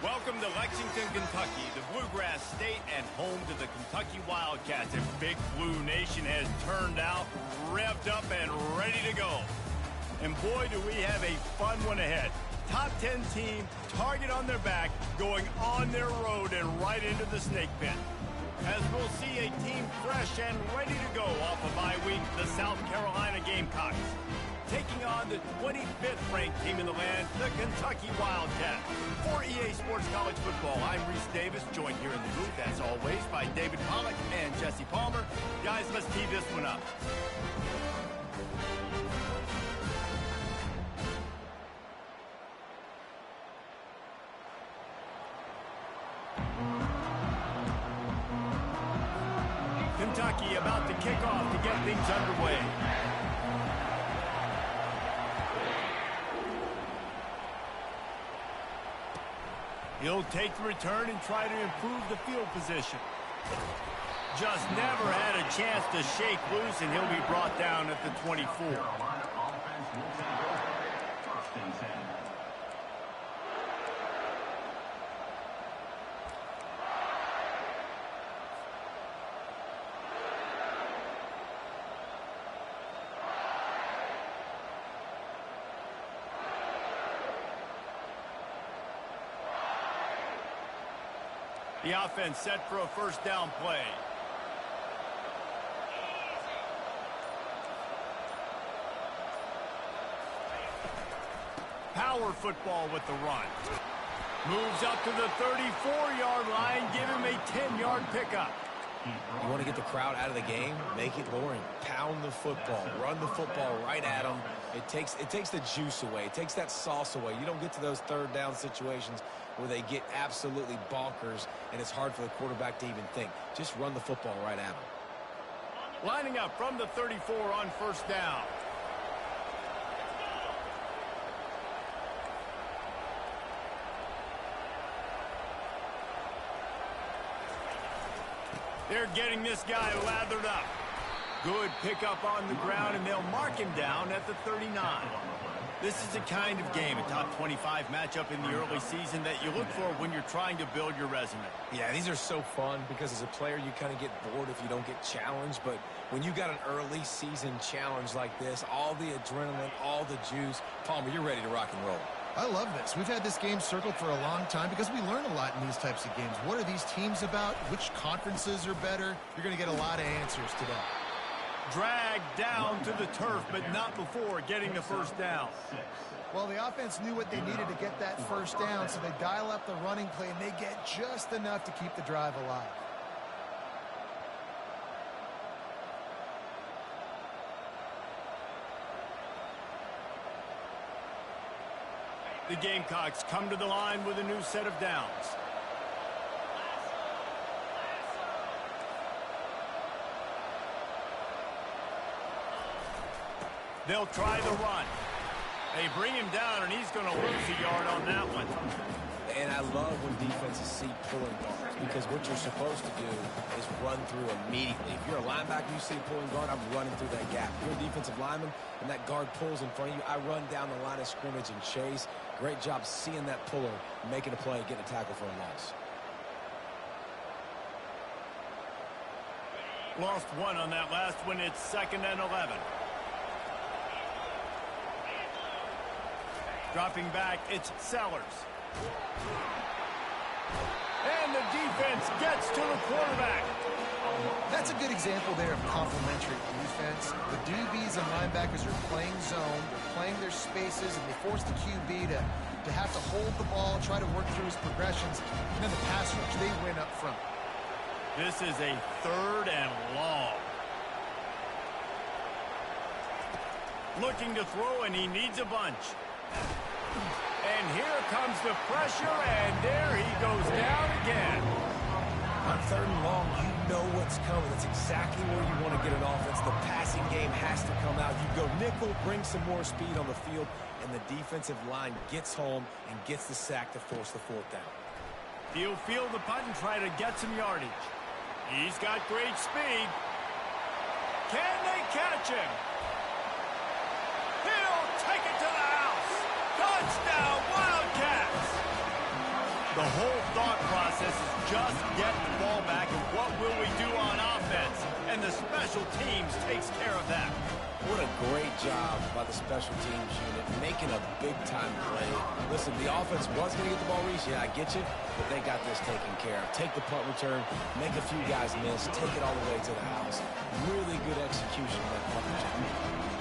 Welcome to Lexington, Kentucky, the Bluegrass State and home to the Kentucky Wildcats. And Big Blue Nation has turned out, revved up, and ready to go. And boy, do we have a fun one ahead. Top 10 team, target on their back, going on their road and right into the snake pit. As we'll see a team fresh and ready to go off of bye week, the South Carolina Gamecocks. Taking on the 25th ranked team in the land, the Kentucky Wildcats. For EA Sports College Football, I'm Reese Davis, joined here in the booth, as always, by David Pollack and Jesse Palmer. Guys, let's tee this one up. Kentucky about to kick off to get things underway. He'll take the return and try to improve the field position. Just never had a chance to shake loose, and he'll be brought down at the 24. The offense set for a first down play. Power football with the run. Moves up to the 34-yard line, give him a 10-yard pickup. You want to get the crowd out of the game? Make it boring. Pound the football. Run the football right at them. It takes the juice away. It takes that sauce away. You don't get to those third down situations where they get absolutely bonkers and it's hard for the quarterback to even think. Just run the football right at them. Lining up from the 34 on first down. They're getting this guy lathered up. Good pickup on the ground, and they'll mark him down at the 39. This is the kind of game, a top 25 matchup in the early season that you look for when you're trying to build your resume. Yeah, these are so fun because as a player, you kind of get bored if you don't get challenged. But when you got an early season challenge like this, all the adrenaline, all the juice, Palmer, you're ready to rock and roll. I love this. We've had this game circled for a long time because we learn a lot in these types of games. What are these teams about? Which conferences are better? You're going to get a lot of answers today. Dragged down to the turf, but not before getting the first down. Well, the offense knew what they needed to get that first down, so they dial up the running play, and they get just enough to keep the drive alive. The Gamecocks come to the line with a new set of downs. They'll try the run. They bring him down, and he's going to lose a yard on that one. And I love when defenses see pulling guards because what you're supposed to do is run through immediately. If you're a linebacker, you see a pulling guard, I'm running through that gap. If you're a defensive lineman and that guard pulls in front of you, I run down the line of scrimmage and chase. Great job seeing that puller, making a play, getting a tackle for a loss. Lost one on that last one. It's 2nd and 11. Dropping back, it's Sellers. And the defense gets to the quarterback. That's a good example there of complementary defense. The DBs and linebackers are playing zone, they're playing their spaces, and they force the QB to have to hold the ball, try to work through his progressions, and then the pass rush, they win up front. This is a 3rd and long. Looking to throw, and he needs a bunch. And here comes the pressure, and there he goes down again. On 3rd and long, you know what's coming. That's exactly where you want to get an offense. The passing game has to come out. You go nickel, bring some more speed on the field, and the defensive line gets home and gets the sack to force the 4th down. He'll field the punt and try to get some yardage. He's got great speed. Can they catch him? He'll take it to the house. Touchdown, Wildcats! The whole thought process is just get the ball back and what will we do on offense? And the special teams takes care of that. What a great job by the special teams unit, making a big-time play. Listen, the offense was going to get the ball reached. Yeah, I get you, but they got this taken care of. Take the punt return, make a few guys miss, take it all the way to the house. Really good execution of that punt return.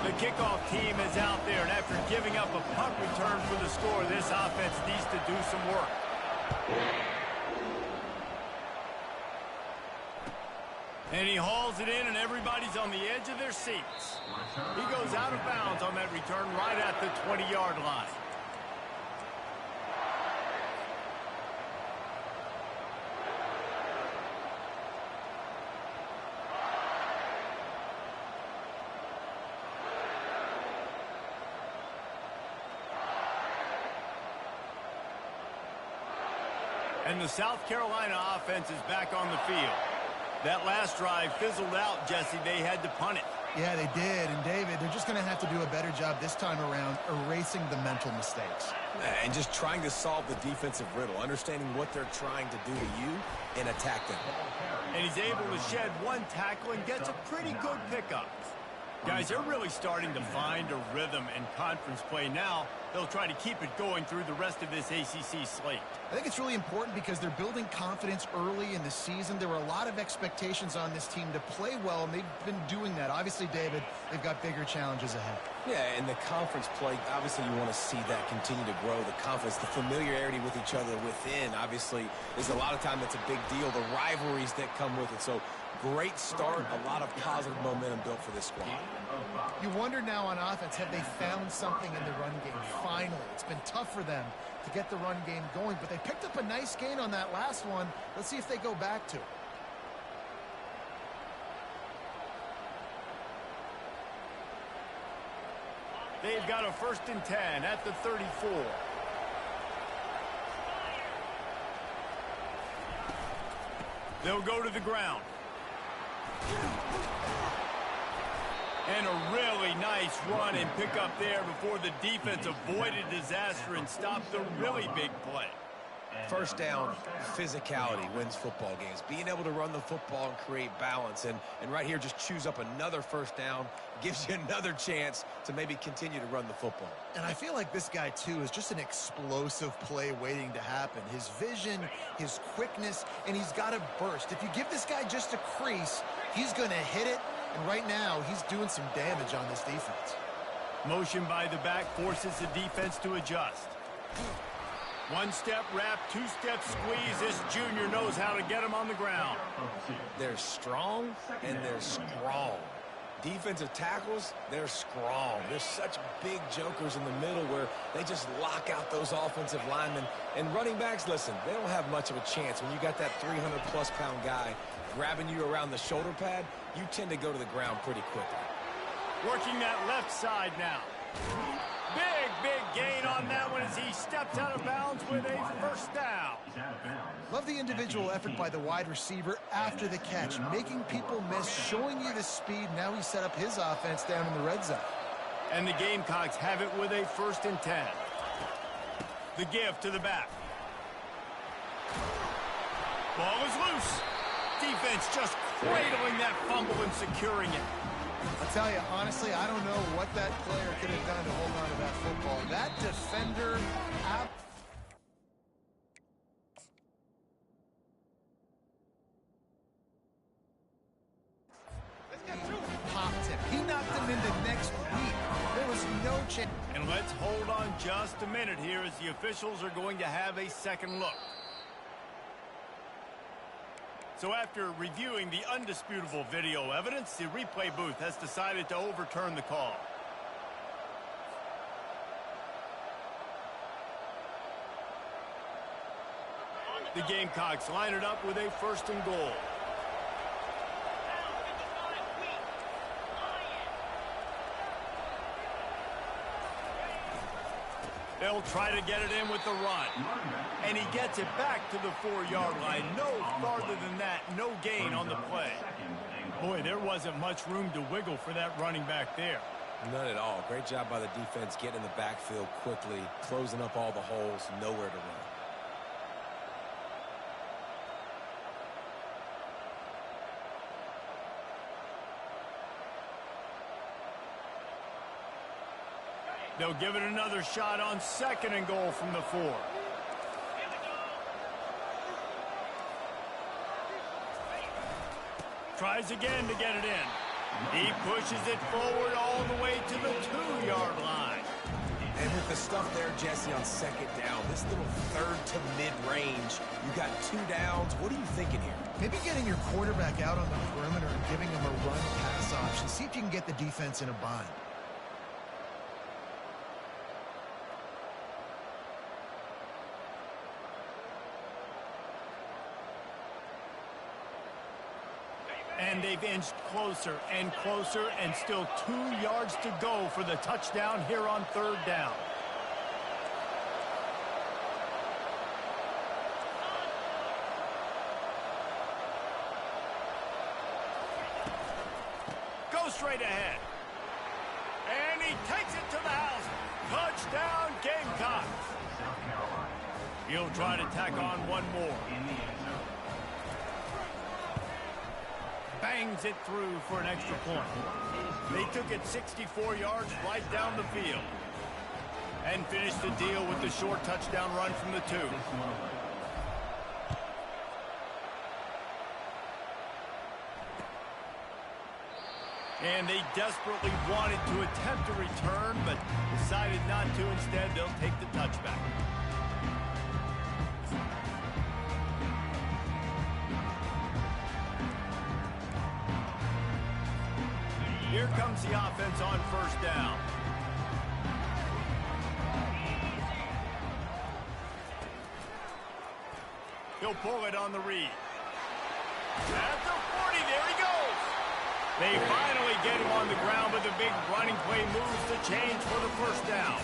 The kickoff team is out there, and after giving up a punt return for the score, this offense needs to do some work. And he hauls it in, and everybody's on the edge of their seats. He goes out of bounds on that return right at the 20-yard line. And the South Carolina offense is back on the field. That last drive fizzled out, Jesse. They had to punt it. Yeah, they did. And, David, they're just going to have to do a better job this time around erasing the mental mistakes. And just trying to solve the defensive riddle, understanding what they're trying to do to you and attack them. And he's able to shed one tackle and gets a pretty good pickup. Guys, they're really starting to find a rhythm in conference play now. They'll try to keep it going through the rest of this ACC slate. I think it's really important because they're building confidence early in the season. There were a lot of expectations on this team to play well, and they've been doing that. Obviously, David, they've got bigger challenges ahead. Yeah, and the conference play, obviously you want to see that continue to grow, the confidence, the familiarity with each other within, obviously, is a lot of time that's a big deal, the rivalries that come with it. So, great start, a lot of positive momentum built for this squad. You wonder now on offense, have they found something in the run game? Finally, it's been tough for them to get the run game going, but they picked up a nice gain on that last one. Let's see if they go back to it. They've got a 1st and 10 at the 34. They'll go to the ground. And a really nice run and pick up there before the defense avoided disaster and stopped the really big play. First down, physicality wins football games. Being able to run the football and create balance. And right here, just choose up another first down. Gives you another chance to maybe continue to run the football. And I feel like this guy, too, is just an explosive play waiting to happen. His vision, his quickness, and he's got a burst. If you give this guy just a crease, he's going to hit it. And right now, he's doing some damage on this defense. Motion by the back forces the defense to adjust. One-step wrap, two-step squeeze. This junior knows how to get him on the ground. They're strong, and they're strong. Defensive tackles, they're strong. There's such big jokers in the middle where they just lock out those offensive linemen. And running backs, listen, they don't have much of a chance. When you got that 300-plus pound guy grabbing you around the shoulder pad, you tend to go to the ground pretty quickly. Working that left side now. Big gain on that one as he steps out of bounds with a first down. Love the individual effort by the wide receiver after the catch, making people miss, showing you the speed. Now he set up his offense down in the red zone. And the Gamecocks have it with a 1st and 10. The give to the back. Ball is loose. Defense just cradling that fumble and securing it. I'll tell you, honestly, I don't know what that player could have done to hold on to that football. That defender popped him. He knocked him into next week. There was no chance. And let's hold on just a minute here as the officials are going to have a second look. So after reviewing the undisputable video evidence, the replay booth has decided to overturn the call. The Gamecocks line it up with a 1st and goal. They'll try to get it in with the run. And he gets it back to the 4-yard line. No farther than that, no gain on the play. Boy, there wasn't much room to wiggle for that running back there. None at all. Great job by the defense getting in the backfield quickly, closing up all the holes, nowhere to run. They'll give it another shot on 2nd and goal from the 4. Tries again to get it in. He pushes it forward all the way to the 2-yard line. And with the stuff there, Jesse, on 2nd down, this little 3rd to mid-range, you got 2 downs. What are you thinking here? Maybe getting your quarterback out on the perimeter and giving him a run-pass option. See if you can get the defense in a bind. And they've inched closer and closer, and still 2 yards to go for the touchdown here on 3rd down. Go straight ahead. And he takes it to the house. Touchdown, Gamecocks. He'll try to tack on one more. Bangs it through for an extra point. They took it 64 yards right down the field. And finished the deal with the short touchdown run from the 2. And they desperately wanted to attempt a return, but decided not to. Instead, they'll take the touchback. Here comes the offense on 1st down. He'll pull it on the read. At the 40, there he goes. They finally get him on the ground, but the big running play moves the chains for the 1st down.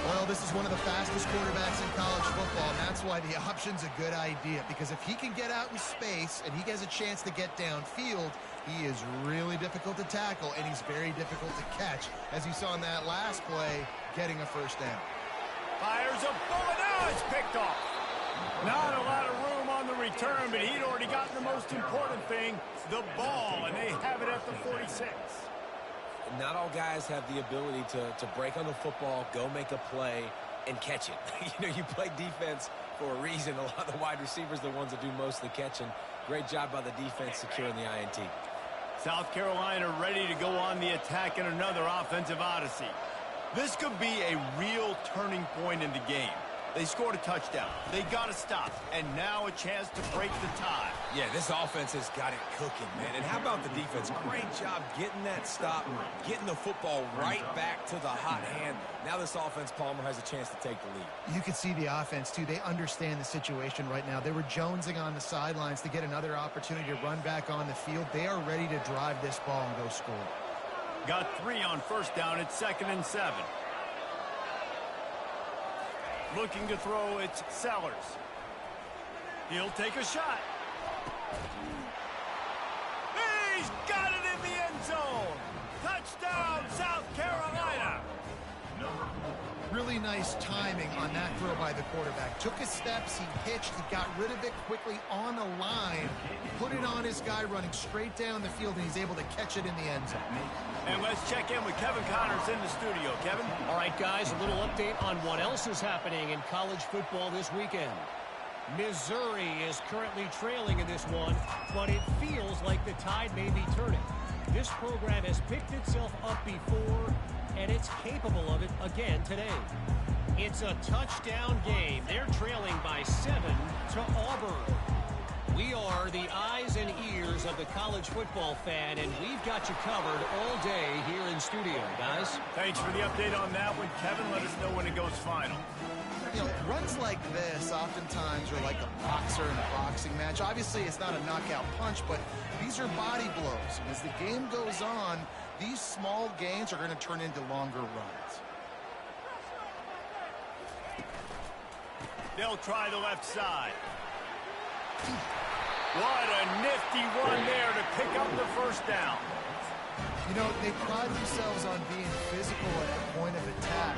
Well, this is one of the fastest quarterbacks in college football, and that's why the option's a good idea, because if he can get out in space and he has a chance to get downfield, he is really difficult to tackle, and he's very difficult to catch, as you saw in that last play, getting a 1st down. Fires a bullet. Now it's picked off. Not a lot of room on the return, but he'd already gotten the most important thing, the ball, and they have it at the 46. Not all guys have the ability to break on the football, go make a play, and catch it. You play defense for a reason. A lot of the wide receivers are the ones that do most of the catching. Great job by the defense securing the INT. South Carolina ready to go on the attack in another offensive odyssey. This could be a real turning point in the game. They scored a touchdown. They got to stop. And now a chance to break the tie. Yeah, this offense has got it cooking, man. And how about the defense? Great job getting that stop, getting the football right back to the hot hand. Now this offense, Palmer, has a chance to take the lead. You can see the offense, too. They understand the situation right now. They were jonesing on the sidelines to get another opportunity to run back on the field. They are ready to drive this ball and go score. Got 3 on 1st down. It's 2nd and 7. Looking to throw, it's Sellers. He'll take a shot. He's got it in the end zone. Touchdown, South Carolina. Really nice timing on that throw by the quarterback. Took his steps, he pitched, he got rid of it quickly on the line, put it on his guy running straight down the field, and he's able to catch it in the end zone. And let's check in with Kevin Connors in the studio. Kevin? All right, guys, a little update on what else is happening in college football this weekend. Missouri is currently trailing in this one, but it feels like the tide may be turning. This program has picked itself up before, and it's capable of it again today. It's a touchdown game. They're trailing by 7 to Auburn. We are the eyes and ears of the college football fan, and we've got you covered all day here in studio, guys. Thanks for the update on that one, Kevin. Let us know when it goes final. Runs like this oftentimes are like a boxer in a boxing match. Obviously, it's not a knockout punch, but these are body blows. And as the game goes on, these small gains are going to turn into longer runs. They'll try the left side. What a nifty run there to pick up the 1st down. They pride themselves on being physical at the point of attack,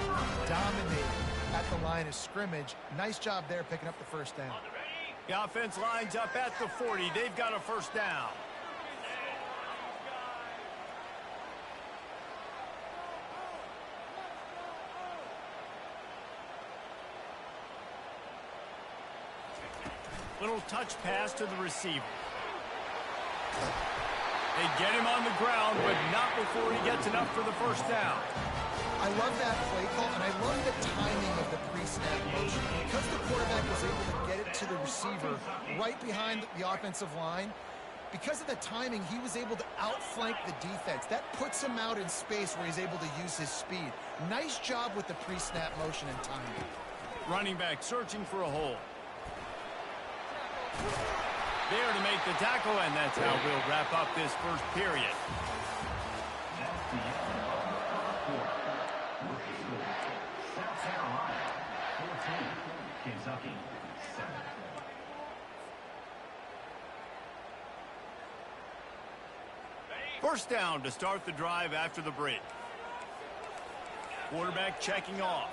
dominating at the line of scrimmage. Nice job there picking up the 1st down. The offense lines up at the 40. They've got a 1st down. Little touch pass to the receiver. They get him on the ground, but not before he gets enough for the first down. I love that play call, and I love the timing of the pre-snap motion. Because the quarterback was able to get it to the receiver right behind the offensive line, because of the timing, he was able to outflank the defense. That puts him out in space where he's able to use his speed. Nice job with the pre-snap motion and timing. Running back searching for a hole. There to make the tackle, and that's how we'll wrap up this first period. First down to start the drive after the break. Quarterback checking off.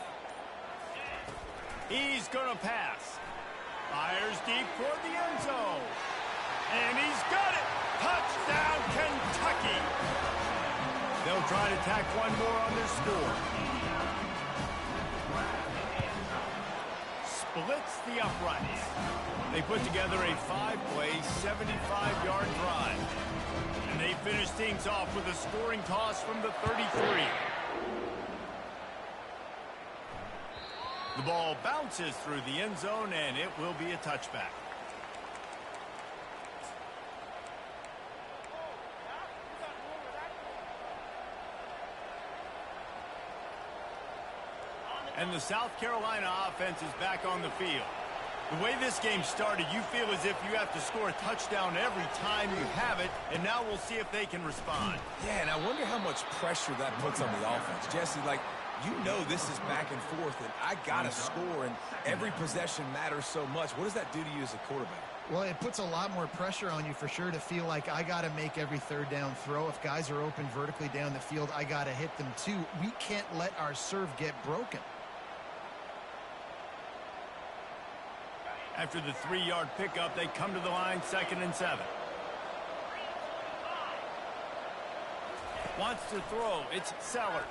He's going to pass. Fires deep toward the end zone. And he's got it. Touchdown, Kentucky. They'll try to tack one more on their score. Splits the uprights. They put together a 5-play, 75-yard drive. And they finish things off with a scoring toss from the 33. The ball bounces through the end zone, and it will be a touchback. And the South Carolina offense is back on the field. The way this game started, you feel as if you have to score a touchdown every time you have it, and now we'll see if they can respond. Yeah, and I wonder how much pressure that puts on the offense. Jesse, like, you know this is back and forth, and I got to score, and every possession matters so much. What does that do to you as a quarterback? Well, it puts a lot more pressure on you for sure to feel like I got to make every third down throw. If guys are open vertically down the field, I got to hit them too. We can't let our serve get broken. After the 3-yard pickup, they come to the line, 2nd and 7. Wants to throw. It's Sellers.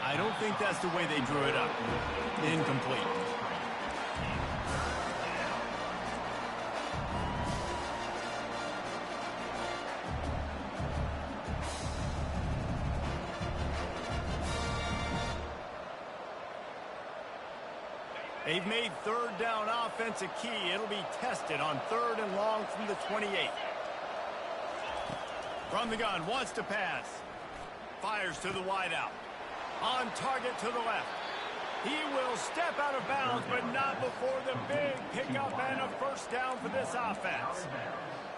I don't think that's the way they drew it up. Incomplete. They've made third down offense a key. It'll be tested on 3rd and long from the 28. From the gun, wants to pass. Fires to the wideout. On target to the left. He will step out of bounds, but not before the big pickup and a first down for this offense.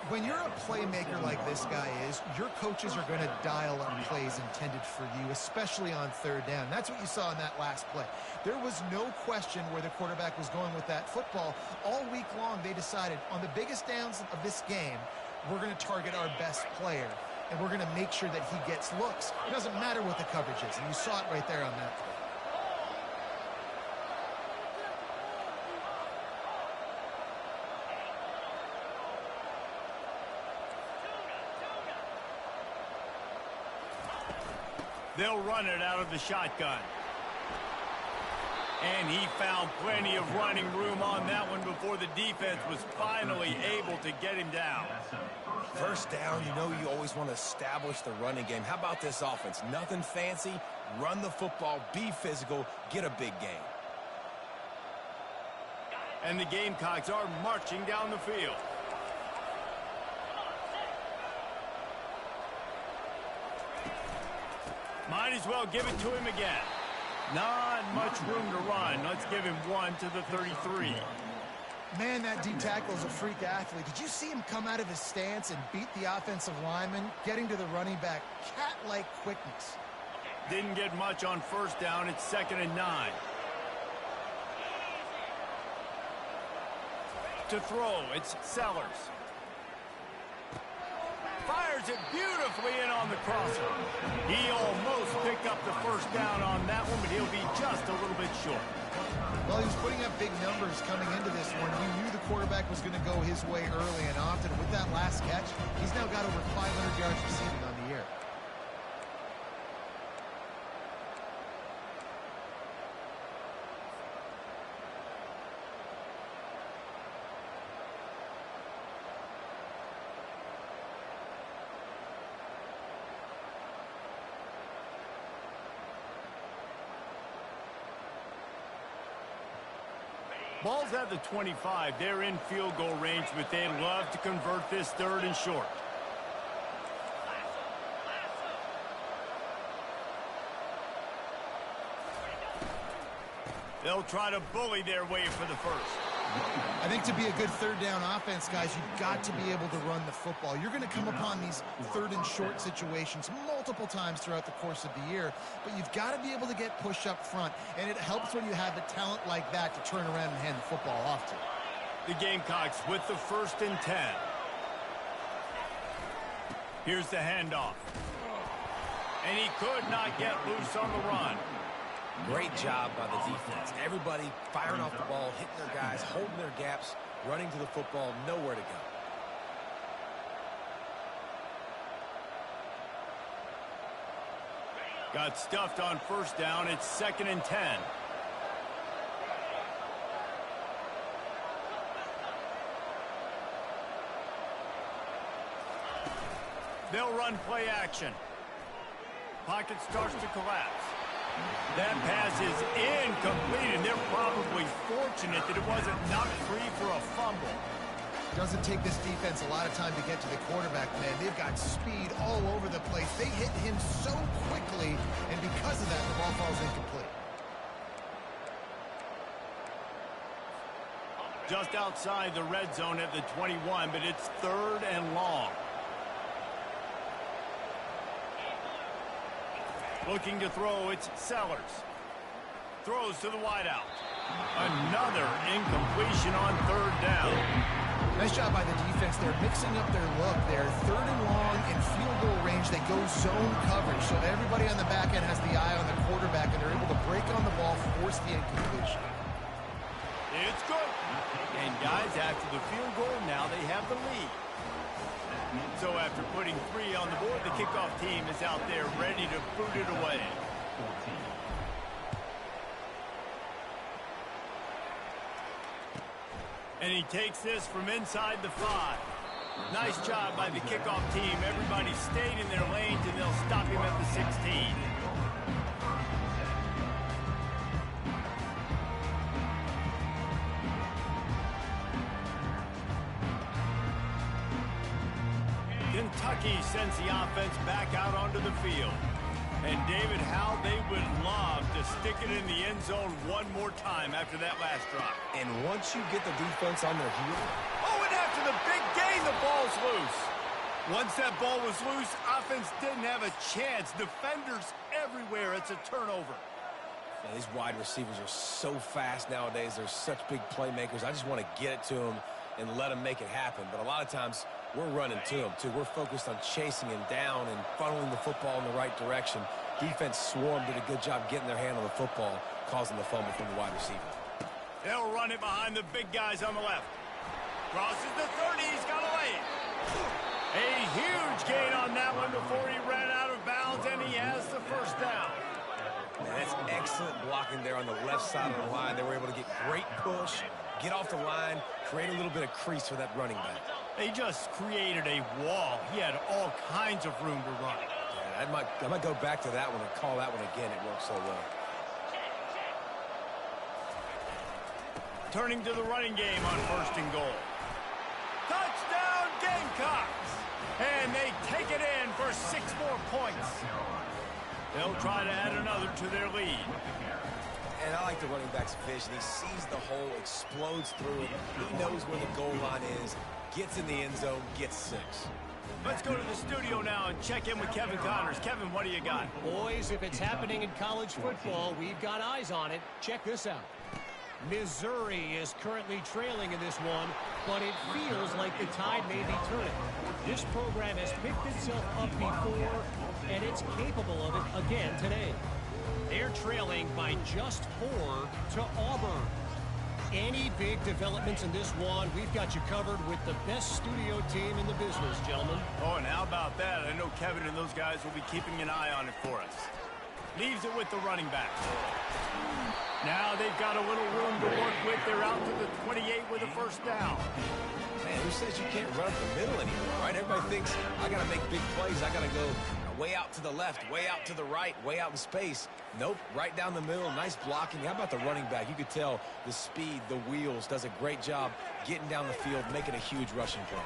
When you're a playmaker like this guy is, your coaches are going to dial up plays intended for you, especially on 3rd down. That's what you saw in that last play. There was no question where the quarterback was going with that football. All week long, they decided on the biggest downs of this game, we're going to target our best player, and we're going to make sure that he gets looks. It doesn't matter what the coverage is, and you saw it right there on that play. They'll run it out of the shotgun. And he found plenty of running room on that one before the defense was finally able to get him down. First down, you know you always want to establish the running game. How about this offense? Nothing fancy. Run the football, be physical, get a big game. And the Gamecocks are marching down the field. Might as well give it to him again. Not much room to run. Let's give him one to the 33. Man, that D tackle is a freak athlete. Did you see him come out of his stance and beat the offensive lineman, getting to the running back? Cat-like quickness. Didn't get much on first down. It's 2nd and 9. To throw, it's Sellers. Fires it beautifully in on the crosser. He almost picked up the first down on that one, but he'll be just a little bit short. Well, he was putting up big numbers coming into this one. He knew the quarterback was going to go his way early and often. With that last catch, he's now got over 500 yards receiving on the year. Ball's at the 25. They're in field goal range, but they'd love to convert this 3rd and short. They'll try to bully their way for the first. I think to be a good 3rd down offense, guys, you've got to be able to run the football. You're going to come upon these 3rd and short situations multiple times throughout the course of the year, but you've got to be able to get push up front, and it helps when you have a talent like that to turn around and hand the football off to. The Gamecocks with the 1st and 10. Here's the handoff. And he could not get loose on the run. Great job by the defense. Everybody firing off the ball, hitting their guys, holding their gaps, running to the football, nowhere to go. Got stuffed on 1st down. It's 2nd and 10. They'll run play action. Pocket starts to collapse. That pass is incomplete, and they're probably fortunate that it wasn't knocked free for a fumble. Doesn't take this defense a lot of time to get to the quarterback, man. They've got speed all over the place. They hit him so quickly, and because of that, the ball falls incomplete. Just outside the red zone at the 21, but it's 3rd and long. Looking to throw, it's Sellers. Throws to the wideout. Another incompletion on 3rd down. Nice job by the defense. They're mixing up their look. They're 3rd and long in field goal range. They go zone coverage, so everybody on the back end has the eye on the quarterback, and they're able to break on the ball, force the incompletion. It's good. And guys, after the field goal, now they have the lead. So after putting 3 on the board, the kickoff team is out there ready to boot it away. And he takes this from inside the 5. Nice job by the kickoff team. Everybody stayed in their lanes, and they'll stop him at the 16. Kentucky sends the offense back out onto the field. And David, how they would love to stick it in the end zone one more time after that last drop. And once you get the defense on their heel. Oh, and after the big gain, the ball's loose. Once that ball was loose, offense didn't have a chance. Defenders everywhere. It's a turnover. Man, these wide receivers are so fast nowadays. They're such big playmakers. I just want to get it to them and let them make it happen. But a lot of times, we're running to them, too. We're focused on chasing him down and funneling the football in the right direction. Defense swarmed, did a good job getting their hand on the football, causing the fumble from the wide receiver. They'll run it behind the big guys on the left. Crosses the 30. He's got a lane. A huge gain on that one before he ran out of bounds, and he has the 1st down. Man, that's excellent blocking there on the left side of the line. They were able to get great push, get off the line, create a little bit of crease for that running back. They just created a wall. He had all kinds of room to run. Yeah, I might go back to that one and call that one again. It worked so well. Turning to the running game on 1st and goal. Touchdown Gamecocks! And they take it in for 6 more points. They'll try to add another to their lead. And I like the running back's vision. He sees the hole, explodes through it. He knows where the goal line is, gets in the end zone, gets 6. Let's go to the studio now and check in with Kevin Connors. Kevin, what do you got? Boys, if it's happening in college football, we've got eyes on it. Check this out. Missouri is currently trailing in this one, but it feels like the tide may be turning. This program has picked itself up before, and it's capable of it again today. They're trailing by just 4 to Auburn. Any big developments in this one, we've got you covered with the best studio team in the business, gentlemen. Oh, and how about that? I know Kevin and those guys will be keeping an eye on it for us. Leaves it with the running back. Now they've got a little room to work with. They're out to the 28 with a 1st down. Man, who says you can't run up the middle anymore, right? Everybody thinks, I got to make big plays. I got to go way out to the left, way out to the right, way out in space. Nope, right down the middle. Nice blocking. How about the running back? You could tell the speed, the wheels, does a great job getting down the field, making a huge rushing play.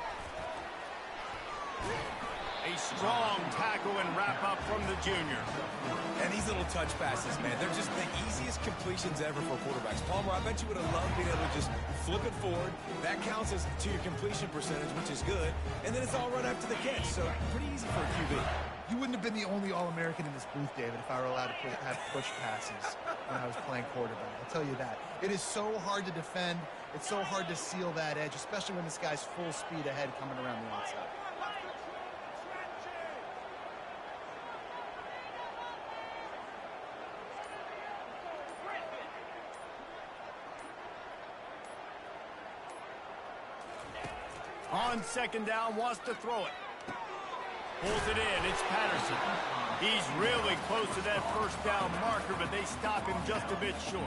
A strong tackle and wrap-up from the junior. And these little touch passes, man, they're just the easiest completions ever for quarterbacks. Palmer, I bet you would have loved being able to just flip it forward. That counts as to your completion percentage, which is good. And then it's all run after the catch, so pretty easy for a QB. You wouldn't have been the only All-American in this booth, David, if I were allowed to have push passes when I was playing quarterback. I'll tell you that. It is so hard to defend. It's so hard to seal that edge, especially when this guy's full speed ahead coming around the outside. On second down, wants to throw it. Pulls it in. It's Patterson. He's really close to that first down marker, but they stop him just a bit short.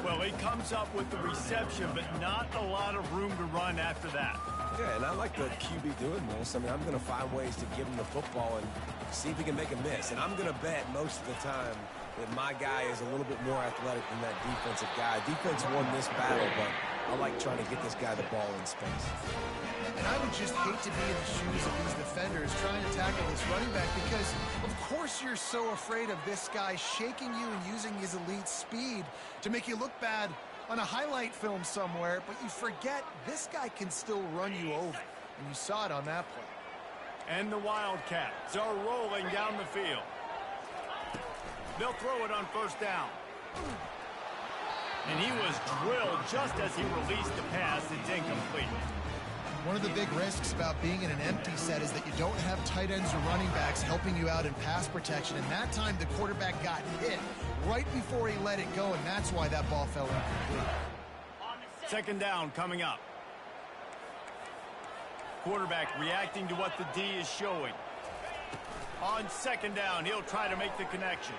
Well, he comes up with the reception, but not a lot of room to run after that. Yeah, and I like the QB doing this. I mean, I'm going to find ways to give him the football and see if he can make a miss. And I'm going to bet most of the time that my guy is a little bit more athletic than that defensive guy. Defense won this battle, but I like trying to get this guy the ball in space. And I would just hate to be in the shoes of these defenders trying to tackle this running back because, of course, you're so afraid of this guy shaking you and using his elite speed to make you look bad on a highlight film somewhere, but you forget this guy can still run you over, and you saw it on that play. And the Wildcats are rolling down the field. They'll throw it on first down. And he was drilled just as he released the pass. It's incomplete. One of the big risks about being in an empty set is that you don't have tight ends or running backs helping you out in pass protection. And that time, the quarterback got hit right before he let it go, and that's why that ball fell incomplete. Second down coming up. Quarterback reacting to what the D is showing. On second down, he'll try to make the connection.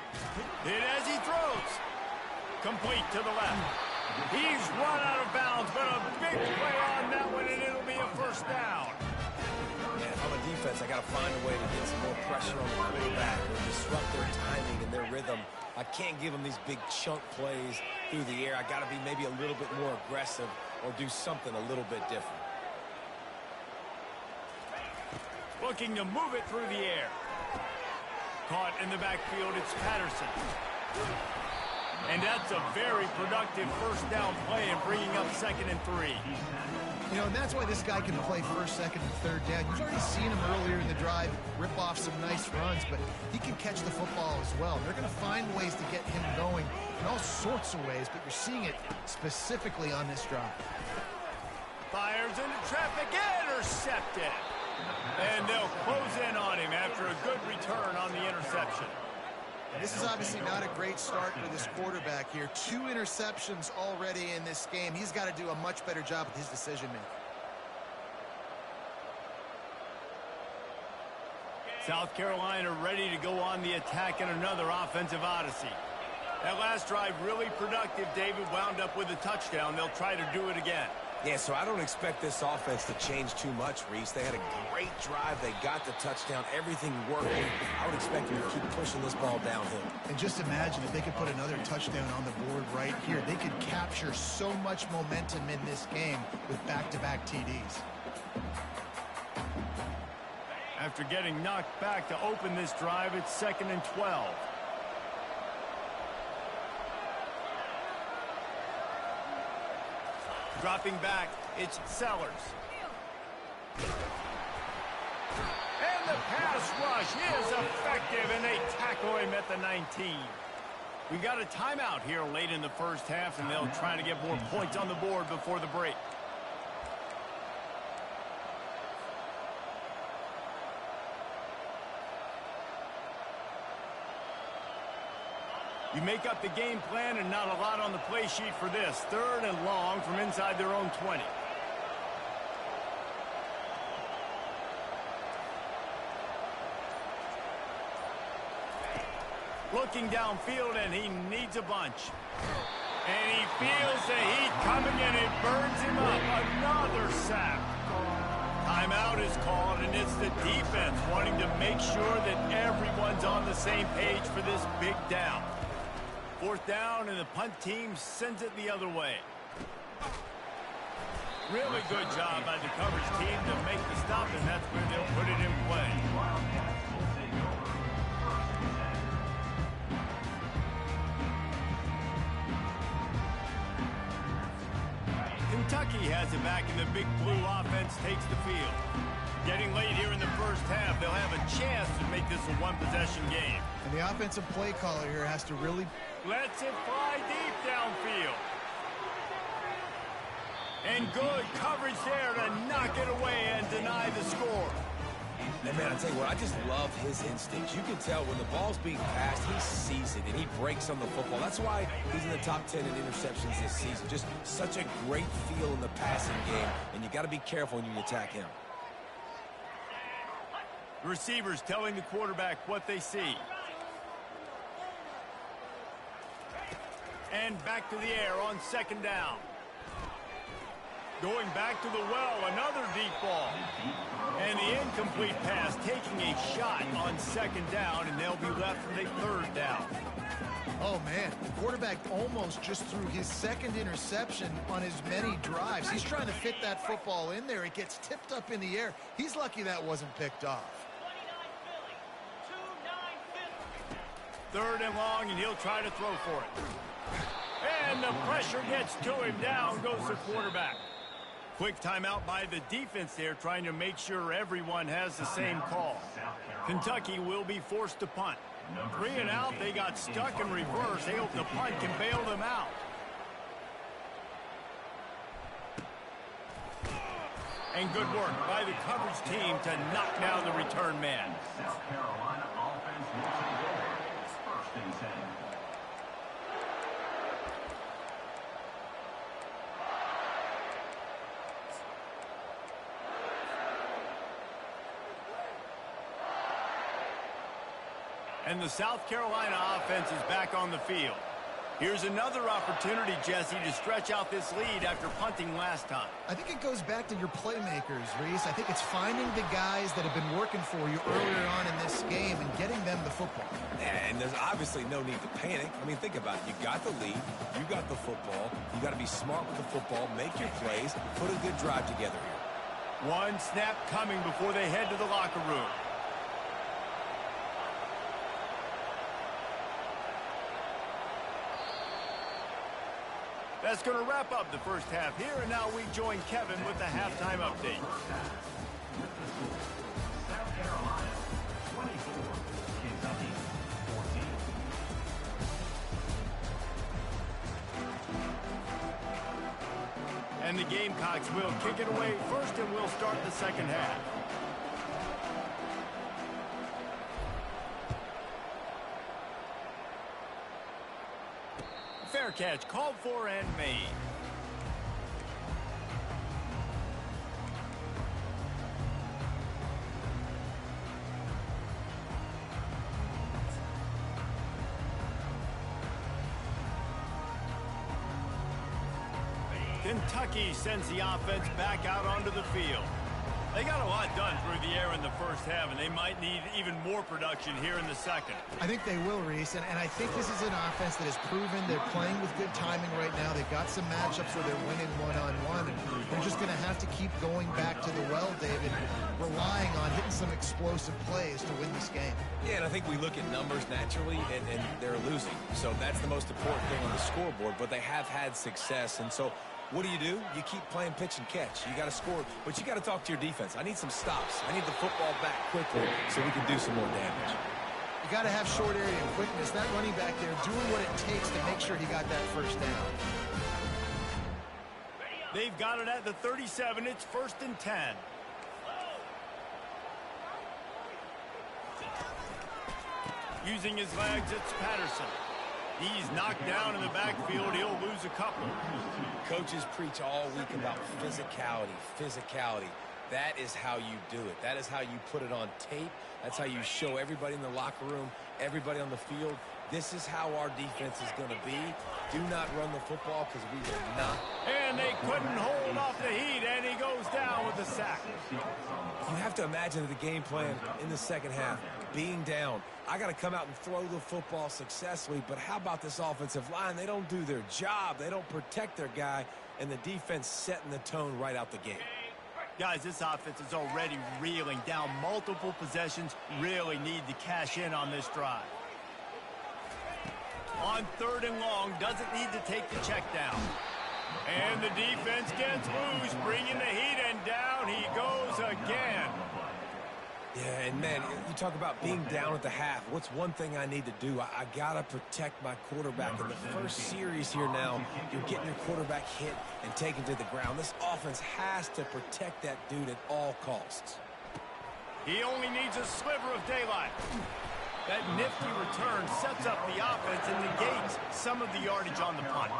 Hit as he throws. Complete to the left. He's run out of bounds, but a big play on that one, and it'll be a first down. Man, if I'm a defense, I got to find a way to get some more pressure on the quarterback or disrupt their timing and their rhythm. I can't give them these big chunk plays through the air. I got to be maybe a little bit more aggressive or do something a little bit different. Looking to move it through the air. Caught in the backfield, it's Patterson. And that's a very productive first down play and bringing up 2nd and 3. You know, and that's why this guy can play first, second, and third down. You've already seen him earlier in the drive rip off some nice runs, but he can catch the football as well. They're going to find ways to get him going in all sorts of ways, but you're seeing it specifically on this drive. Fires into traffic, intercepted. And they'll close in on him after a good return on the interception. This is obviously not a great start for this quarterback here. 2 interceptions already in this game. He's got to do a much better job with his decision-making. South Carolina ready to go on the attack in another offensive odyssey. That last drive really productive. David wound up with a touchdown. They'll try to do it again. Yeah, so I don't expect this offense to change too much, Reese. They had a great drive. They got the touchdown. Everything worked. I would expect them to keep pushing this ball downhill. And just imagine if they could put another touchdown on the board right here. They could capture so much momentum in this game with back-to-back TDs. After getting knocked back to open this drive, it's 2nd and 12. Dropping back, it's Sellers. And the pass rush is effective, and they tackle him at the 19. We got a timeout here late in the first half, and they'll try to get more points on the board before the break. You make up the game plan and not a lot on the play sheet for this. 3rd and long from inside their own 20. Looking downfield, and he needs a bunch. And he feels the heat coming, and it burns him up. Another sack. Timeout is called, and it's the defense wanting to make sure that everyone's on the same page for this big down. Fourth down, and the punt team sends it the other way. Really good job by the coverage team to make the stop, and that's where they'll put it in play. Kentucky has it back, and the Big Blue offense takes the field. Getting late here in the first half, they'll have a chance to make this a one-possession game. And the offensive play caller here has to really... Lets it fly deep downfield. And good coverage there to knock it away and deny the score. And man, I tell you what, I just love his instincts. You can tell when the ball's being passed, he sees it, and he breaks on the football. That's why he's in the top 10 in interceptions this season. Just such a great feel in the passing game, and you got to be careful when you attack him. The receivers telling the quarterback what they see. And back to the air on second down. Going back to the well, another deep ball. And the incomplete pass taking a shot on second down, and they'll be left with a third down. Oh, man, the quarterback almost just threw his second interception on as many drives. He's trying to fit that football in there. It gets tipped up in the air. He's lucky that wasn't picked off. Third and long, and he'll try to throw for it. And the pressure gets to him. Down goes the quarterback. Quick timeout by the defense there, trying to make sure everyone has the same call. Kentucky will be forced to punt. 3 and out, they got stuck in reverse. They hope the punt can bail them out. And good work by the coverage team to knock down the return man. South Carolina offense will take over. It's 1st and 10. And the South Carolina offense is back on the field. Here's another opportunity, Jesse, to stretch out this lead after punting last time. I think it goes back to your playmakers, Reese. I think it's finding the guys that have been working for you earlier on in this game and getting them the football. And there's obviously no need to panic. I mean, think about it. You got the lead. You got the football. You got to be smart with the football, make your plays, put a good drive together here. One snap coming before they head to the locker room. That's going to wrap up the first half here, and now we join Kevin with the halftime update. South Carolina 24, Kentucky 14. And the Gamecocks will kick it away first, and we'll start the second half. Fair catch called for and made. Kentucky sends the offense back out onto the field. They got a lot done through the air in the first half, and they might need even more production here in the second. I think they will, Reese, and I think this is an offense that has proven they're playing with good timing right now. They've got some matchups where they're winning one-on-one, and they're just going to have to keep going back to the well, David, relying on hitting some explosive plays to win this game. Yeah, and I think we look at numbers naturally, and they're losing. So that's the most important thing on the scoreboard, but they have had success, and so what do? You keep playing pitch and catch. You got to score, but you got to talk to your defense. I need some stops. I need the football back quickly so we can do some more damage. You got to have short area quickness. That running back there doing what it takes to make sure he got that first down. They've got it at the 37. It's 1st and 10. Using his legs, it's Patterson. He's knocked down in the backfield. He'll lose a couple. Coaches preach all week about physicality. That is how you do it. That is how you put it on tape. That's how you show everybody in the locker room, everybody on the field. This is how our defense is going to be. Do not run the football because we will not. And they couldn't hold off the heat, and he goes down with a sack. You have to imagine the game plan in the second half. Being down, I got to come out and throw the football successfully, but how about this offensive line? They don't do their job. They don't protect their guy, and the defense setting the tone right out the gate. Guys, this offense is already reeling down multiple possessions. Really need to cash in on this drive. On 3rd and long, doesn't need to take the check down. And the defense gets loose, bringing the heat, and down he goes again. Yeah, and man, you talk about being down at the half. What's one thing I need to do? I got to protect my quarterback. In the first series here now, you're getting your quarterback hit and taken to the ground. This offense has to protect that dude at all costs. He only needs a sliver of daylight. That nifty return sets up the offense and negates some of the yardage on the punt.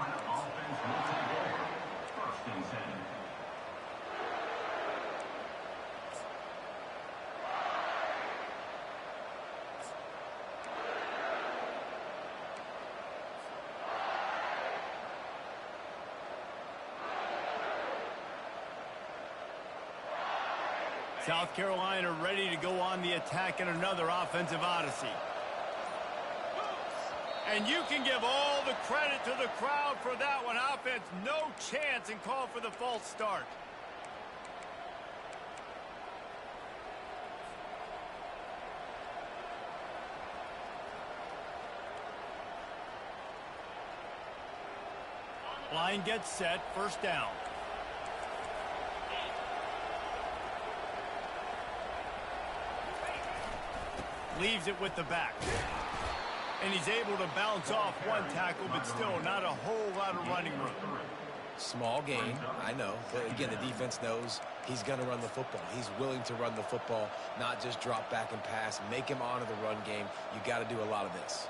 South Carolina ready to go on the attack in another offensive odyssey. And you can give all the credit to the crowd for that one. Offense, no chance, and call for the false start. Line gets set, 1st down. Leaves it with the back. And he's able to bounce off one tackle, but still not a whole lot of running room. Small gain, I know. But again, the defense knows he's going to run the football. He's willing to run the football, not just drop back and pass, make him honor the run game. You got to do a lot of this.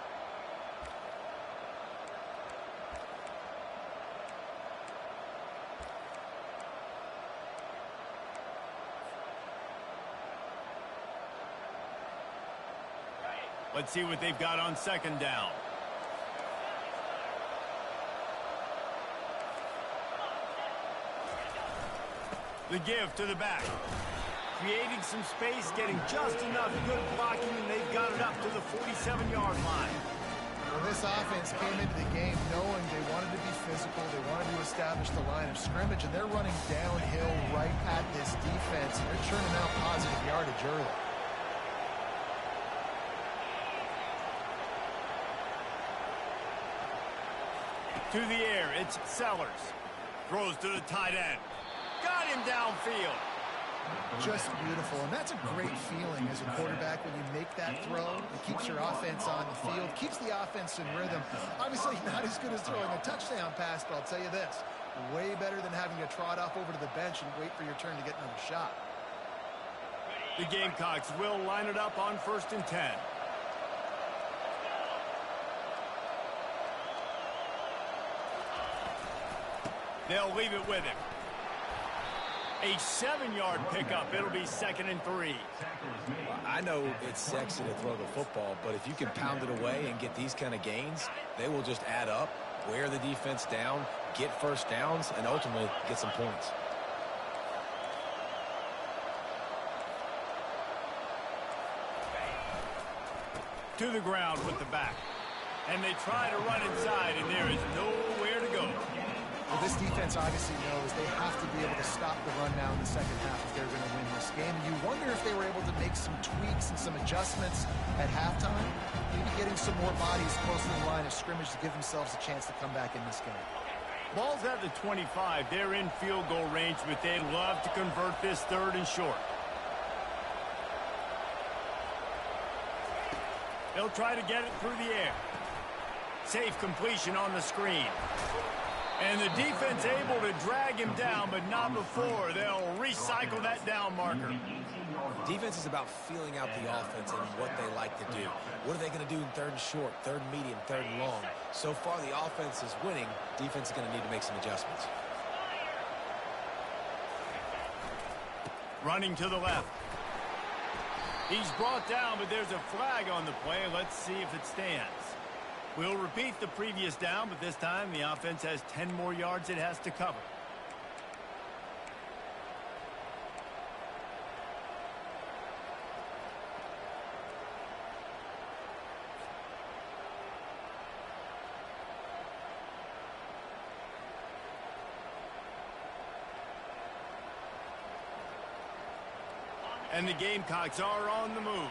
Let's see what they've got on 2nd down. The give to the back. Creating some space, getting just enough good blocking, and they've got it up to the 47-yard line. Well, this offense came into the game knowing they wanted to be physical. They wanted to establish the line of scrimmage, and they're running downhill right at this defense. And they're churning out positive yardage early. To the air, it's Sellers. Throws to the tight end. Got him downfield. Just beautiful, and that's a great feeling as a quarterback when you make that throw. It keeps your offense on the field, keeps the offense in rhythm. Obviously not as good as throwing a touchdown pass, but I'll tell you this, way better than having to trot off over to the bench and wait for your turn to get another shot. The Gamecocks will line it up on 1st and 10. They'll leave it with him. A 7-yard pickup. It'll be 2nd and 3. I know it's sexy to throw the football, but if you can pound it away and get these kind of gains, they will just add up, wear the defense down, get 1st downs, and ultimately get some points. To the ground with the back. And they try to run inside, and there is nowhere to go. Well, this defense obviously knows they have to be able to stop the run now in the second half if they're going to win this game. And you wonder if they were able to make some tweaks and some adjustments at halftime, maybe getting some more bodies close to the line of scrimmage to give themselves a chance to come back in this game. Ball's at the 25. They're in field goal range, but they'd love to convert this 3rd and short. They'll try to get it through the air. Safe completion on the screen. And the defense able to drag him down, but not before. They'll recycle that down marker. Defense is about feeling out the offense and what they like to do. What are they going to do in 3rd and short, 3rd and medium, 3rd and long? So far, the offense is winning. Defense is going to need to make some adjustments. Running to the left. He's brought down, but there's a flag on the play. Let's see if it stands. We'll repeat the previous down, but this time the offense has 10 more yards it has to cover. And the Gamecocks are on the move.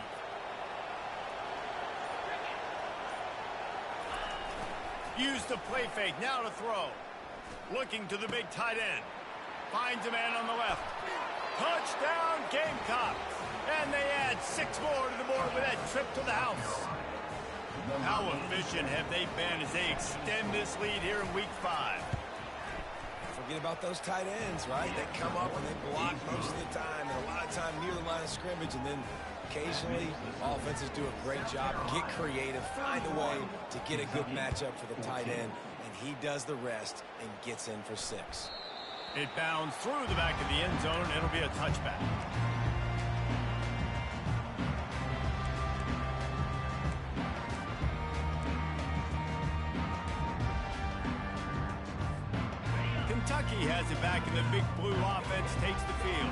Use the play fake, now to throw. Looking to the big tight end. Finds a man on the left. Touchdown, Gamecocks! And they add 6 more to the board with that trip to the house. How efficient have they been as they extend this lead here in Week 5? Forget about those tight ends, right? They come up and they block most of the time, and a lot of time near the line of scrimmage, and then occasionally offenses do a great job, get creative, find a way to get a good matchup for the tight end, and he does the rest and gets in for 6. It bounds through the back of the end zone. It'll be a touchback. Kentucky has it back, and the big blue offense takes the field.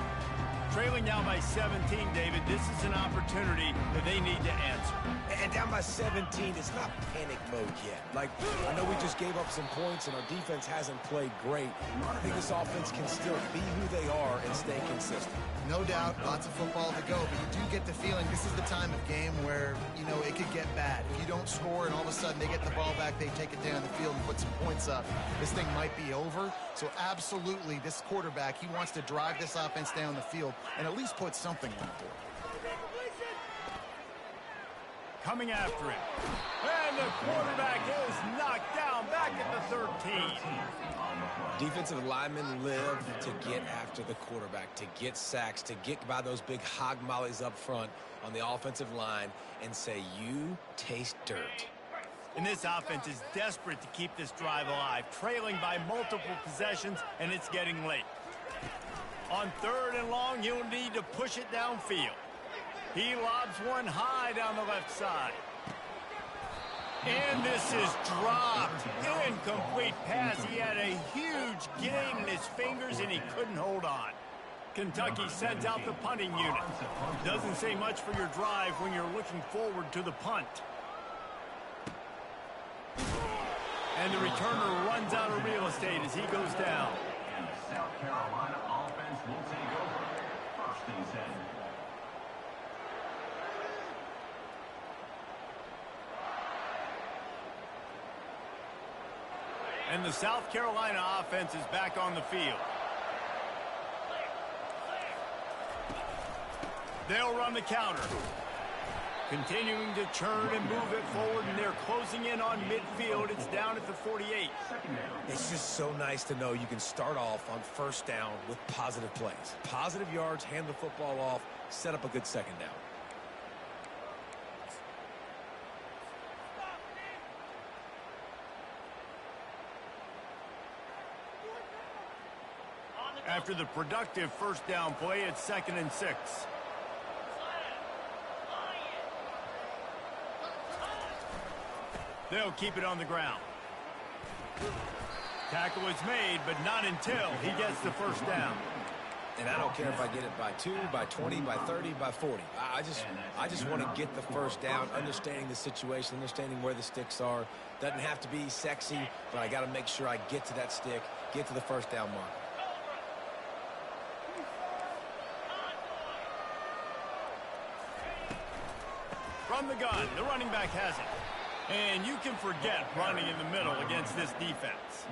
Trailing now by 17, David, this is an opportunity that they need to answer. And down by 17, it's not panic mode yet. Like, I know we just gave up some points and our defense hasn't played great. I think this offense can still be who they are and stay consistent. No doubt, lots of football to go, but you do get the feeling this is the time of game where, you know, it could get bad. If you don't score and all of a sudden they get the ball back, they take it down the field and put some points up, this thing might be over. So absolutely, this quarterback, he wants to drive this offense down the field and at least put something on the board. Coming after him. And the quarterback is knocked down back at the 13. Defensive linemen live to get after the quarterback, to get sacks, to get by those big hog mollies up front on the offensive line and say, you taste dirt. And this offense is desperate to keep this drive alive, trailing by multiple possessions, and it's getting late. On 3rd and long, he'll need to push it downfield. He lobs one high down the left side. And this is dropped. Incomplete pass. He had a huge gain in his fingers, and he couldn't hold on. Kentucky sends out the punting unit. Doesn't say much for your drive when you're looking forward to the punt. And the returner runs out of real estate as he goes down. And the South Carolina offense will take over. 1st and 10. And the South Carolina offense is back on the field. They'll run the counter. Continuing to churn and move it forward, and they're closing in on midfield. It's down at the 48. It's just so nice to know you can start off on 1st down with positive plays. Positive yards, hand the football off, set up a good 2nd down. After the productive 1st down play, it's 2nd and 6. They'll keep it on the ground. Tackle is made, but not until he gets the 1st down. And I don't care if I get it by 2, by 20, by 30, by 40. I just want to get the 1st down, understanding the situation, understanding where the sticks are. Doesn't have to be sexy, but I got to make sure I get to that stick, get to the 1st down mark. From the gun, the running back has it. And you can forget running in the middle against this defense.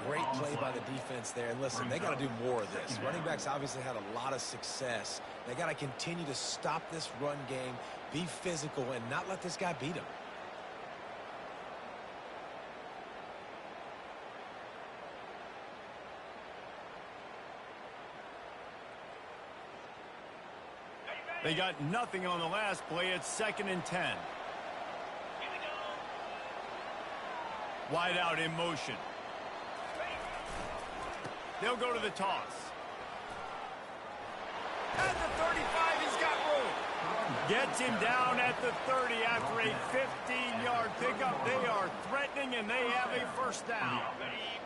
Great play by the defense there. And listen, they got to do more of this. Running backs obviously had a lot of success. They got to continue to stop this run game, be physical, and not let this guy beat them. They got nothing on the last play. It's 2nd and 10. Wide out in motion. They'll go to the toss. At the 35, he's got room. Gets him down at the 30 after a 15-yard pickup. They are threatening, and they have a first down.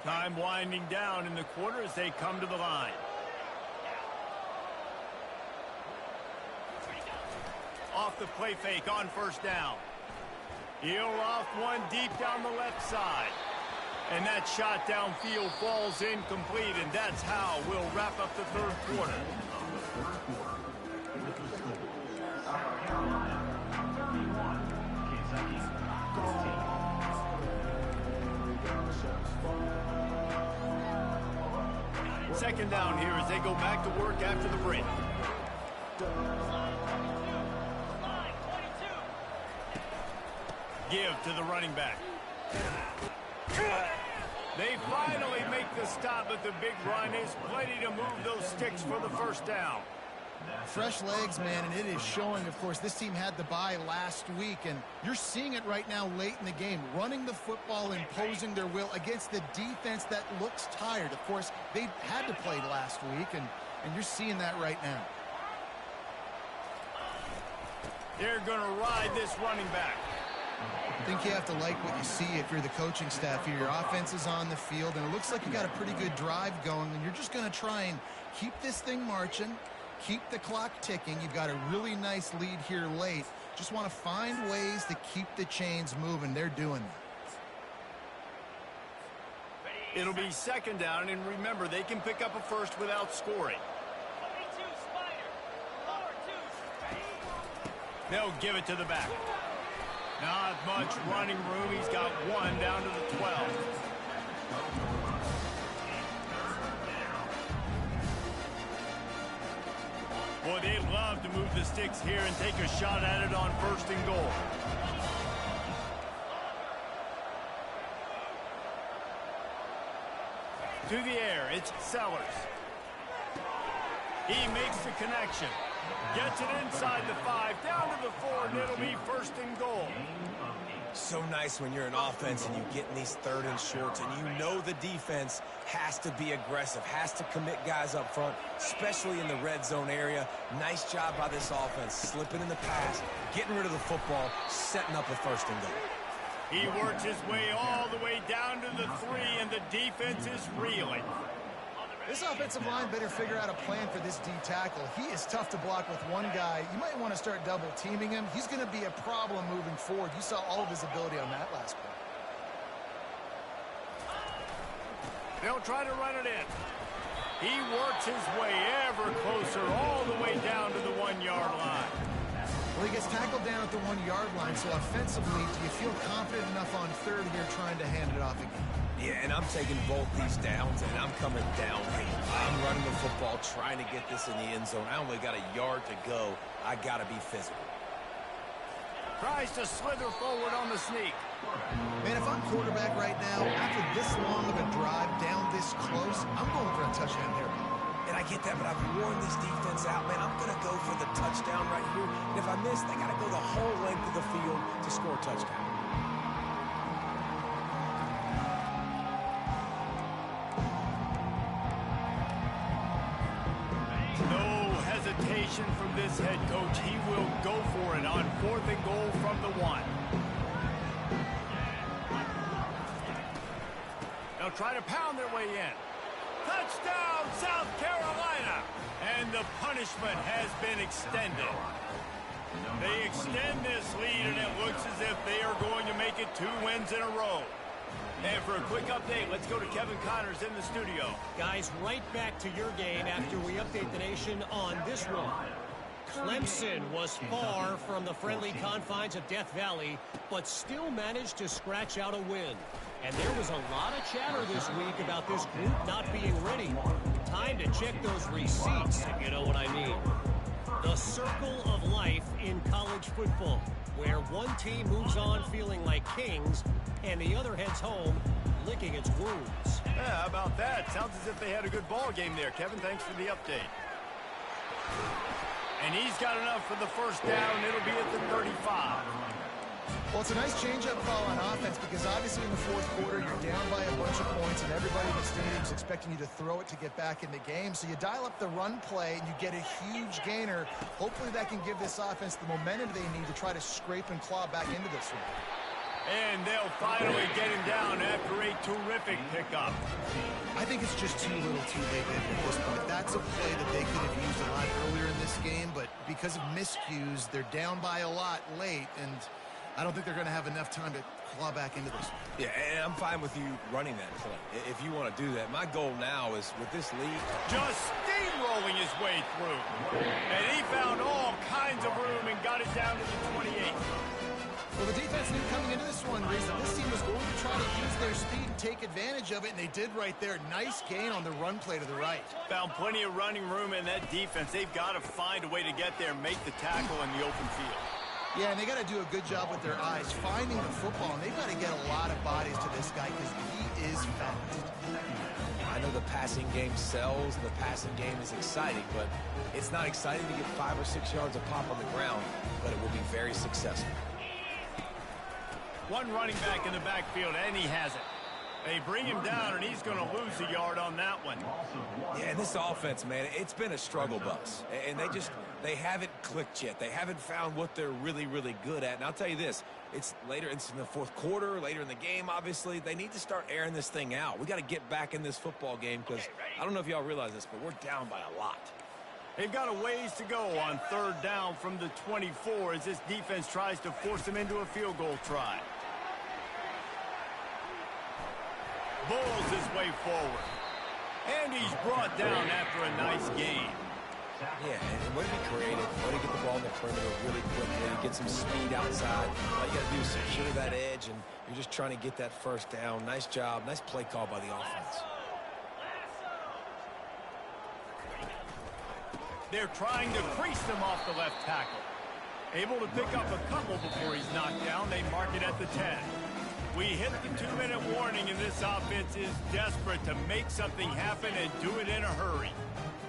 Time winding down in the quarter as they come to the line. Off the play fake on first down. He'll off one deep down the left side. And that shot downfield falls incomplete, and that's how we'll wrap up the third quarter. Second down here as they go back to work after the break. Give to the running back. They finally make the stop, but the big run is plenty to move those sticks for the first down. Fresh legs, man, and it is showing. Of course, this team had the bye last week, and you're seeing it right now late in the game. Running the football, imposing their will against the defense that looks tired. Of course, they had to play last week, and you're seeing that right now. They're going to ride this running back. I think you have to like what you see if you're the coaching staff here. Your offense is on the field, and it looks like you got a pretty good drive going, and you're just going to try and keep this thing marching, keep the clock ticking. You've got a really nice lead here late. Just want to find ways to keep the chains moving. They're doing that. It'll be second down, and remember, they can pick up a first without scoring. They'll give it to the back. Not much running room. He's got one down to the 12. Boy, they'd love to move the sticks here and take a shot at it on first and goal. To the air, it's Sellers. He makes the connection. Gets it inside the 5, down to the 4, and it'll be first and goal. So nice when you're an offense and you get in these third and shorts, and you know the defense has to be aggressive, has to commit guys up front, especially in the red zone area. Nice job by this offense, slipping in the pass, getting rid of the football, setting up a first and goal. He works his way all the way down to the 3, and the defense is reeling. This offensive line better figure out a plan for this D tackle. He is tough to block with one guy. You might want to start double teaming him. He's going to be a problem moving forward. You saw all of his ability on that last play. They'll try to run it in. He works his way ever closer all the way down to the 1-yard line. Well, he gets tackled down at the 1-yard line, so offensively, do you feel confident enough on third here trying to hand it off again? Yeah, and I'm taking both these downs, and I'm coming down. I'm running the football, trying to get this in the end zone. I only got a yard to go. I got to be physical. Tries to slither forward on the sneak. Man, if I'm quarterback right now, after this long of a drive down this close, I'm going for a touchdown here. And I get that, but I've worn this defense out, man. I'm going to go for the touchdown right here. And if I miss, they got to go the whole length of the field to score a touchdown. From this head coach, he will go for it on 4th and goal from the 1. They'll try to pound their way in. Touchdown, South Carolina! And the punishment has been extended. They extend this lead, and it looks as if they are going to make it 2 wins in a row. And for a quick update, let's go to Kevin Connors in the studio. Guys, right back to your game after we update the nation on this one. Clemson was far from the friendly confines of Death Valley, but still managed to scratch out a win. And there was a lot of chatter this week about this group not being ready. Time to check those receipts, if you know what I mean. The circle of life in college football, where one team moves on feeling like kings and the other heads home licking its wounds. Yeah, how about that? Sounds as if they had a good ball game there. Kevin, thanks for the update. And he's got enough for the first down. It'll be at the 35. Well, it's a nice change-up call on offense because obviously in the fourth quarter, you're down by a bunch of points and everybody in the stadium is expecting you to throw it to get back in the game. So you dial up the run play and you get a huge gainer. Hopefully that can give this offense the momentum they need to try to scrape and claw back into this one. And they'll finally get him down after a terrific pickup. I think it's just too little too late at this point. That's a play that they could have used a lot earlier in this game, but because of miscues, they're down by a lot late, and I don't think they're going to have enough time to claw back into this one. Yeah, and I'm fine with you running that play if you want to do that. My goal now is with this lead. Just steamrolling his way through. And he found all kinds of room and got it down to the 28. Well, the defense knew coming into this one, Reese, that this team was going to try to use their speed and take advantage of it, and they did right there. Nice gain on the run play to the right. Found plenty of running room in that defense. They've got to find a way to get there and make the tackle in the open field. Yeah, and they got to do a good job with their eyes, finding the football, and they've got to get a lot of bodies to this guy because he is fast. I know the passing game sells, the passing game is exciting, but it's not exciting to get 5 or 6 yards of pop on the ground, but it will be very successful. One running back in the backfield, and he has it. They bring him down, and he's going to lose a yard on that one. Yeah, and this offense, man, it's been a struggle bus. And they haven't clicked yet. They haven't found what they're really, really good at. And I'll tell you this, it's in the fourth quarter, later in the game, obviously. They need to start airing this thing out. We got to get back in this football game because I don't know if y'all realize this, but we're down by a lot. They've got a ways to go on third down from the 24 as this defense tries to force them into a field goal try. Bowls his way forward. And he's brought down after a nice gain. Yeah, and way to be creative, way to get the ball in the perimeter really quickly, get some speed outside. All you got to do is secure that edge, and you're just trying to get that first down. Nice job, nice play call by the offense. They're trying to crease them off the left tackle. Able to pick up a couple before he's knocked down. They mark it at the 10. We hit the 2-minute warning, and this offense is desperate to make something happen and do it in a hurry.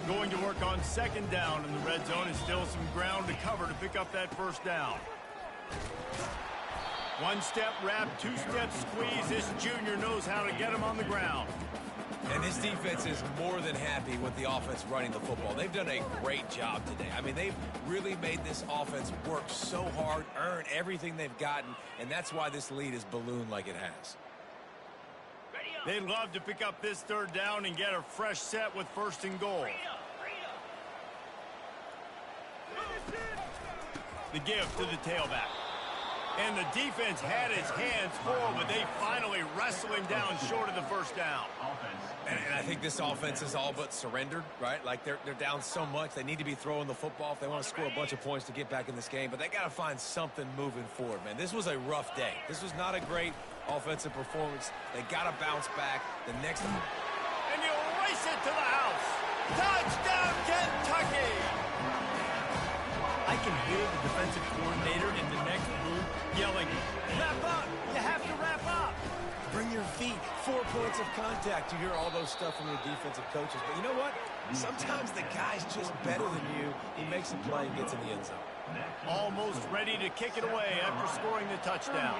Going to work on second down, and the red zone is still some ground to cover to pick up that first down. One-step wrap, two-step squeeze. This junior knows how to get him on the ground. And this defense is more than happy with the offense running the football. They've done a great job today. I mean, they've really made this offense work so hard, earn everything they've gotten, and that's why this lead is ballooned like it has. They'd love to pick up this third down and get a fresh set with first and goal. The give to the tailback. And the defense had its hands full, but they finally wrestle him down short of the first down. And I think this offense is all but surrendered, right? Like they're down so much. They need to be throwing the football if they want to score a bunch of points to get back in this game. But they got to find something moving forward, man. This was a rough day. This was not a great offensive performance. They got to bounce back. The next one. And you race it to the house. Touchdown, Kentucky! I can hear the defensive coordinator in the next booth yelling, "Wrap up! You have to wrap up!" Bring your feet. 4 points of contact. You hear all those stuff from your defensive coaches. But you know what? Sometimes the guy's just better than you. He makes a play and gets in the end zone. Almost ready to kick it away after scoring the touchdown.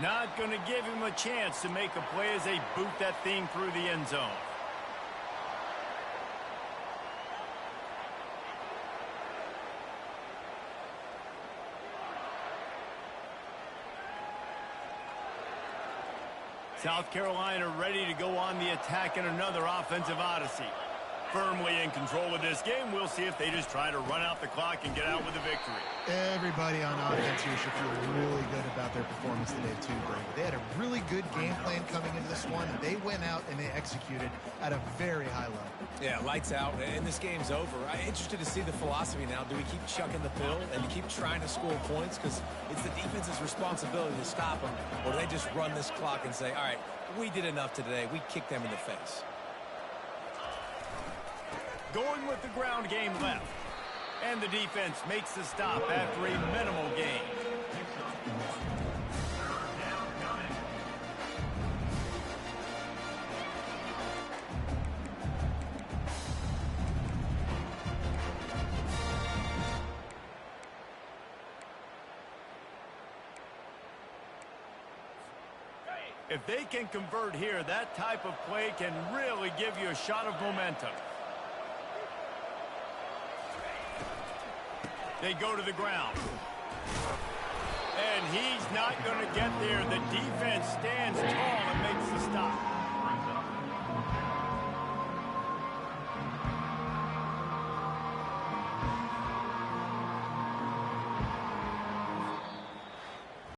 Not going to give him a chance to make a play as they boot that thing through the end zone. South Carolina ready to go on the attack in another offensive odyssey. Firmly in control of this game. We'll see if they just try to run out the clock and get out with a victory. Everybody on offense here should feel really good about their performance today, too, Brady. They had a really good game plan coming into this one. They went out and they executed at a very high level. Yeah, lights out, and this game's over. I'm interested to see the philosophy now. Do we keep chucking the pill and keep trying to score points? Because it's the defense's responsibility to stop them. Or do they just run this clock and say, all right, we did enough today. We kicked them in the face. Going with the ground game left. And the defense makes the stop after a minimal gain. If they can convert here, that type of play can really give you a shot of momentum. They go to the ground. And he's not going to get there. The defense